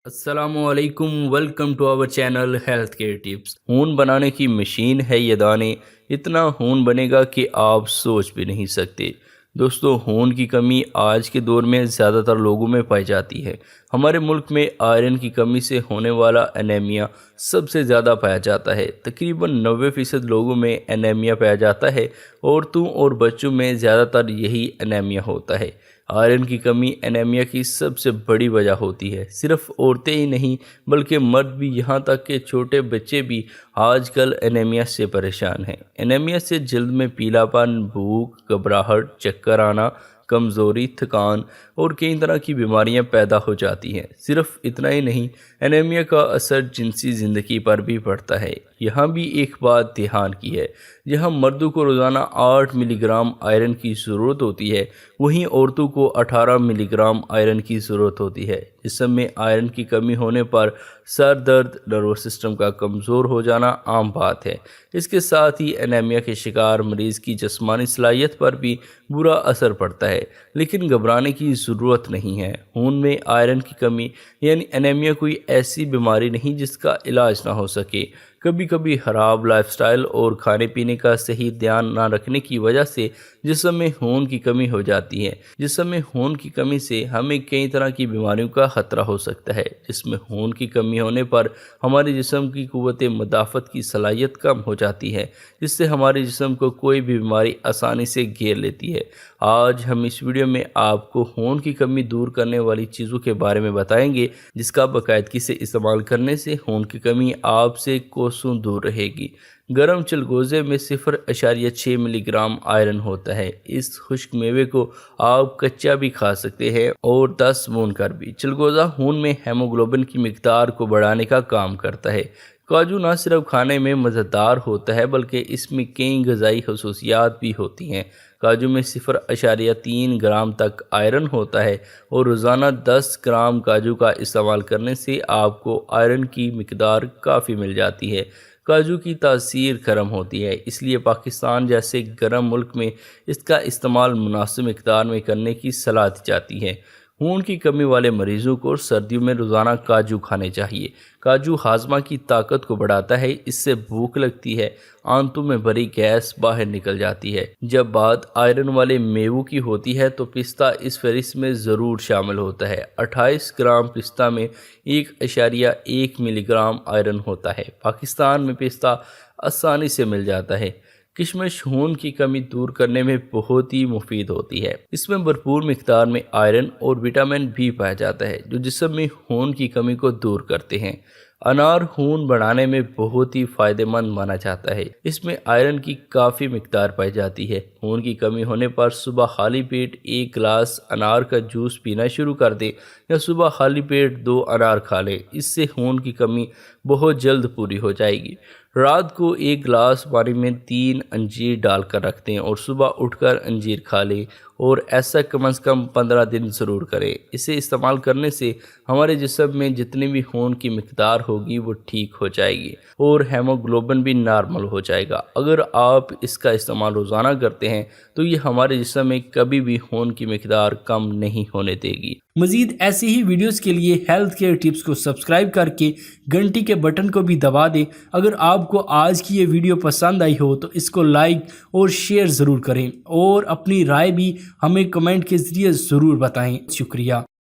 अस्सलामु अलैकुम, welcome to our channel health care tips. खून बनाने की मशीन है ये दाने, इतना खून बनेगा कि आप सोच भी नहीं सकते। दोस्तों, खून की कमी आज के दौर में ज़्यादातर लोगों में पाई जाती है। हमारे मुल्क में आयरन की कमी से होने वाला एनीमिया सबसे ज़्यादा पाया जाता है। तकरीबन 90% लोगों में एनीमिया पाया जाता है। औरतों और बच्चों में ज़्यादातर यही एनीमिया होता है। आयरन की कमी एनीमिया की सबसे बड़ी वजह होती है। सिर्फ औरतें ही नहीं बल्कि मर्द भी, यहाँ तक कि छोटे बच्चे भी आजकल एनीमिया से परेशान हैं। एनीमिया से जल्द में पीलापन, भूख, घबराहट, चक्कर आना, कमज़ोरी, थकान और कई तरह की बीमारियां पैदा हो जाती हैं। सिर्फ इतना ही नहीं, एनीमिया का असर जिनसी ज़िंदगी पर भी पड़ता है। यहाँ भी एक बात ध्यान की है, जहाँ मर्दों को रोज़ाना 8 मिलीग्राम आयरन की ज़रूरत होती है, वहीं औरतों को 18 मिलीग्राम आयरन की ज़रूरत होती है। जिस्म में आयरन की कमी होने पर सर दर्द, नर्वस सिस्टम का कमज़ोर हो जाना आम बात है। इसके साथ ही एनीमिया के शिकार मरीज़ की जिस्मानी सलाहियत पर भी बुरा असर पड़ता है, लेकिन घबराने की ज़रूरत नहीं है। खून में आयरन की कमी यानी एनीमिया कोई ऐसी बीमारी नहीं जिसका इलाज ना हो सके। कभी कभी ख़राब लाइफस्टाइल और खाने पीने का सही ध्यान ना रखने की वजह से जिस्म में खून की कमी हो जाती है। जिस्म में खून की कमी से हमें कई तरह की बीमारियों का ख़तरा हो सकता है। जिसमें खून की कमी होने पर हमारे जिस्म की क़ुव्वत मुदाफ़त की सलाहियत कम हो जाती है, जिससे हमारे जिस्म को कोई भी बीमारी आसानी से घेर लेती है। आज हम इस वीडियो में आपको खून की कमी दूर करने वाली चीज़ों के बारे में बताएंगे, जिसका बाकायदगी से इस्तेमाल करने से खून की कमी आपसे कोसों दूर रहेगी। गरम चलगोज़े में 0.6 मिलीग्राम आयरन होता है। इस खुश्क मेवे को आप कच्चा भी खा सकते हैं और 10 भून कर भी। चलगोज़ा खून में हेमोग्लोबिन की मिकदार को बढ़ाने का काम करता है। काजू ना सिर्फ खाने में मज़ेदार होता है बल्कि इसमें कई ग़िज़ाई खसूसियात भी होती हैं। काजू में 0.3 ग्राम तक आयरन होता है और रोज़ाना 10 ग्राम काजू का इस्तेमाल करने से आपको आयरन की मिकदार काफ़ी मिल जाती है। काजू की तासीर गर्म होती है, इसलिए पाकिस्तान जैसे गर्म मुल्क में इसका इस्तेमाल मुनासिब मिकदार में करने की सलाह दी जाती है। खून की कमी वाले मरीज़ों को सर्दियों में रोज़ाना काजू खाने चाहिए। काजू हाजमा की ताकत को बढ़ाता है, इससे भूख लगती है, आंतों में भरी गैस बाहर निकल जाती है। जब बात आयरन वाले मेवों की होती है तो पिस्ता इस फहरिस्त में ज़रूर शामिल होता है। 28 ग्राम पिस्ता में 1.1 मिलीग्राम आयरन होता है। पाकिस्तान में पिस्ता आसानी से मिल जाता है। किशमिश खून की कमी दूर करने में बहुत ही मुफीद होती है। इसमें भरपूर मिकदार में आयरन और विटामिन भी पाया जाता है, जो जिस्म में खून की कमी को दूर करते हैं। अनार खून बढ़ाने में बहुत ही फ़ायदेमंद माना जाता है। इसमें आयरन की काफ़ी मिकदार पाई जाती है। खून की कमी होने पर सुबह खाली पेट 1 गिलास अनार का जूस पीना शुरू कर दें या सुबह खाली पेट 2 अनार खा लें। इससे खून की कमी बहुत जल्द पूरी हो जाएगी। रात को 1 गिलास पानी में 3 अंजीर डालकर रख दें और सुबह उठकर अंजीर खा लें, और ऐसा कम से कम 15 दिन ज़रूर करें। इसे इस्तेमाल करने से हमारे जिस्म में जितनी भी खून की मिकदार होगी वो ठीक हो जाएगी और हेमोग्लोबिन भी नॉर्मल हो जाएगा। अगर आप इसका इस्तेमाल रोज़ाना करते हैं तो ये हमारे जिस्म में कभी भी खून की मिकदार कम नहीं होने देगी। मज़ीद ऐसी ही वीडियोस के लिए हेल्थ केयर टिप्स को सब्सक्राइब करके घंटी के बटन को भी दबा दें। अगर आपको आज की ये वीडियो पसंद आई हो तो इसको लाइक और शेयर ज़रूर करें और अपनी राय भी हमें कमेंट के ज़रिए ज़रूर बताएं। शुक्रिया।